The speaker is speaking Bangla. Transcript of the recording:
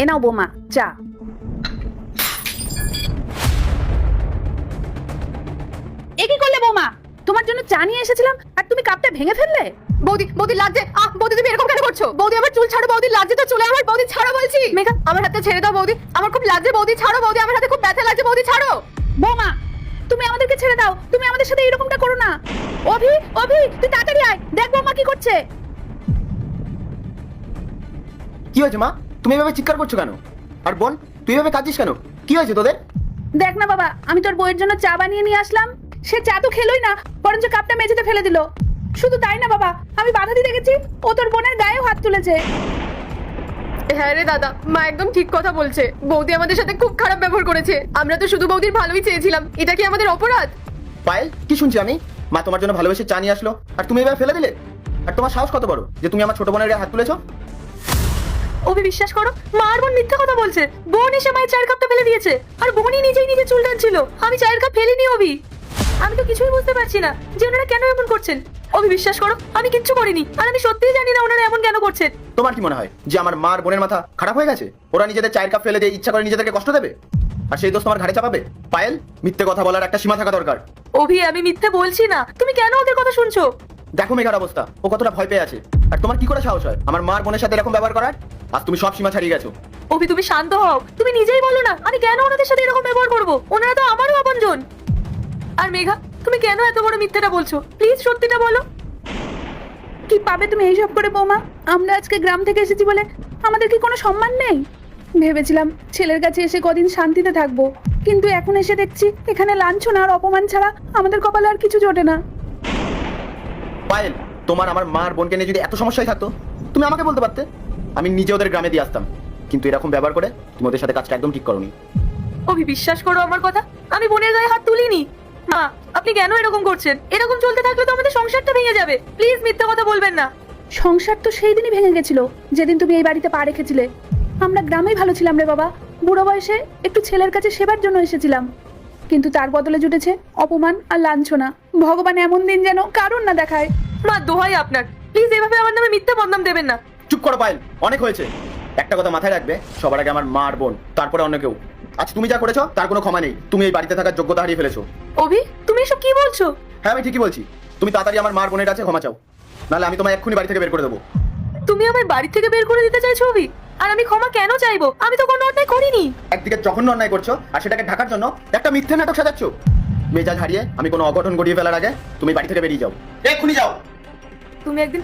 এ নাও বৌমা চা। এ কি করলে বৌমা? তোমার জন্য চা নিয়ে এসেছিলাম আর তুমি কাপটা ভেঙে ফেললে। বৌদি বৌদি লাগছে। বৌদি তুমি এরকম কেন করছো? বৌদি আমার চুল ছাড়ো, বৌদি লাগছে তো চুলে আমার। বৌদি ছাড়ো বলছি। মেঘা আমার হাতে ছেড়ে দাও বৌদি, আমার খুব লাগছে। বৌদি ছাড়ো, বৌদি আমার হাতে খুব ব্যথা লাগছে। বৌদি ছাড়ো। বৌমা তুমি আমাদেরকে ছেড়ে দাও, তুমি আমাদের সাথে এরকমটা করো না। অভি অভি তুই তাড়াতাড়ি আয়, দেখ বৌমা কি করছে। কি হয়েছে মা? তুমি এভাবে চিৎকার করছো কেন? আর বোন তুই এভাবে কাঁদছিস কেন? কি হয়েছে তোদের? দেখ না বাবা, আমি তোর বউয়ের জন্য চা বানিয়ে নিয়ে আসলাম, সে চা তো খেলোই না, বরঞ্চ কাপটা মেঝেতে ফেলে দিল। শুধু তাই না বাবা, আমি বাধা দিতে গেছি, ও তোর বোনের গায়েও হাত তুলেছে। হ্যাঁ রে দাদা, মা একদম ঠিক কথা বলছে। বৌদি আমাদের সাথে খুব খারাপ ব্যবহার করেছে। আমরা তো শুধু বৌদির ভালোই চেয়েছিলাম। এটা কি আমাদের অপরাধ? পায়েল কি শুনছি আমি? মা তোমার জন্য ভালোবেসে চা নিয়ে আসলো আর তুমি এভাবে ফেলে দিলে? আর তোমার সাহস কত বড় যে তুমি আমার ছোট বোনের গায়ে হাত তুলেছো? অভি বিশ্বাস করো, মা আর বোন মিথ্যা কথা বলছে। বোন এসে মায়ের চায়ের কাপটা ফেলে দিয়েছে আর বোনই নিজেই নিজে চুল টানছিল। আমি চায়ের কাপ ফেলিনি অভি। আমি তো কিছুই বুঝতে পারছি না যে ওনারা কেন এমন করছেন। অভি বিশ্বাস করো, আমি কিচ্ছু করিনি আর আমি সত্যিই জানি না ওনারা এমন কেন করছেন। তোমার কি মনে হয় যে আমার মা আর বোনের মাথা খারাপ হয়ে গেছে? ওরা নিজেদের চায়ের কাপ ফেলে দিয়ে ইচ্ছা করে নিজেদেরকে কষ্ট দেবে আর সেই দোষ তোমার ঘাড়ে চাপাবে? পায়েল, মিথ্যে কথা বলার একটা সীমা থাকা দরকার। অভি আমি মিথ্যে বলছি না, তুমি কেন ওদের কথা শুনছো? দেখো মেঘার অবস্থা, ও কতটা ভয় পেয়ে আছে। আর তোমার কি করে সাহস হয় আমার মা আর বোনের সাথে এরকম ব্যবহার করার? আজ তুমি সব সীমা ছাড়িয়ে গেছো। অভি তুমি শান্ত হও, তুমি নিজেই বলো না আমি কেন ওনাদের সাথে এরকম ব্যবহার করবো? ওনারা তো আমারও আপনজন। আর মেঘা তুমি কেন এত বড় মিথ্যেটা বলছো? প্লিজ সত্যিটা বলো। কি পাবে তুমি এইসব করে বৌমা? আমরা আজকে গ্রাম থেকে এসেছি বলে আমাদের কি কোনো সম্মান নেই? ভেবেছিলাম ছেলের কাছে এসে কদিন শান্তিতে থাকবো, কিন্তু এখন এসে দেখছি এখানে লাঞ্ছনা আর অপমান ছাড়া আমাদের কপালে আর কিছু জোটে না। পায়েল, তোমার আমার মা আর বোনকে নিয়ে যদি এত সমস্যাই থাকতো তুমি আমাকে বলতে পারতে, আমি নিজে ওদের গ্রামে দিয়ে আসতাম। কিন্তু এরকম ব্যবহার করে তুমি ওদের সাথে কাজটা একদম ঠিক করোনি। অভি বিশ্বাস করো আমার কথা, আমি বোনের গায়ে হাত তুলিনি। মা আপনি কেন এরকম করছেন? এরকম চলতে থাকলে তো আমাদের সংসারটা ভেঙে যাবে। প্লিজ মিথ্যা কথা বলবেন না। সংসার তো সেই দিনই ভেঙে গেছিল যেদিন তুমি এই বাড়িতে পা রেখেছিলে। আমরা গ্রামেই ভালো ছিলাম রে বাবা, বুড়ো বয়সে একটু ছেলের কাছে সেবার জন্য এসেছিলাম, কিন্তু তার বদলে জুটেছে অপমান আর লাঞ্ছনা। ভগবান এমন দিন যেন কারণ না দেখায়। মা দোহাই আপনার, প্লিজ এভাবে আমার নামে মিথ্যা বদনাম দেবেন না। চুপ করো পায়েল, অনেক হয়েছে। একটা কথা মাথায় রাখবে, সবার আগে আমার মা আর বোন, তারপরে অন্য কেউ। আজ তুমি যা করেছো তার কোনো ক্ষমা নেই। তুমি এই বাড়িতে থাকার যোগ্যতা হারিয়ে ফেলেছো। অভি তুমি এসব কি বলছো? হ্যাঁ আমি ঠিকই বলছি। তুমি তাড়াতাড়ি আমার মা আর বোনের কাছে ক্ষমা চাও, নাহলে আমি তোমায় এক্ষুনি বাড়ি থেকে বের করে দেবো। তুমি আমায় বাড়ি থেকে বের করে দিতে চাইছো অভি? আর আমি ক্ষমা কেন চাইবো? আমি তো কোনো অন্যায় করিনি। একদিকে জঘন্য অন্যায় করছো আর সেটাকে ঢাকার জন্য একটা মিথ্যে নাটক সাজাচ্ছ। মেজাজ হারিয়ে আমি কোনো অঘটন ঘটিয়ে ফেলার আগে তুমি বাড়ি থেকে বেরিয়ে যাও, এক্ষুনি যাও। তুমি একদিন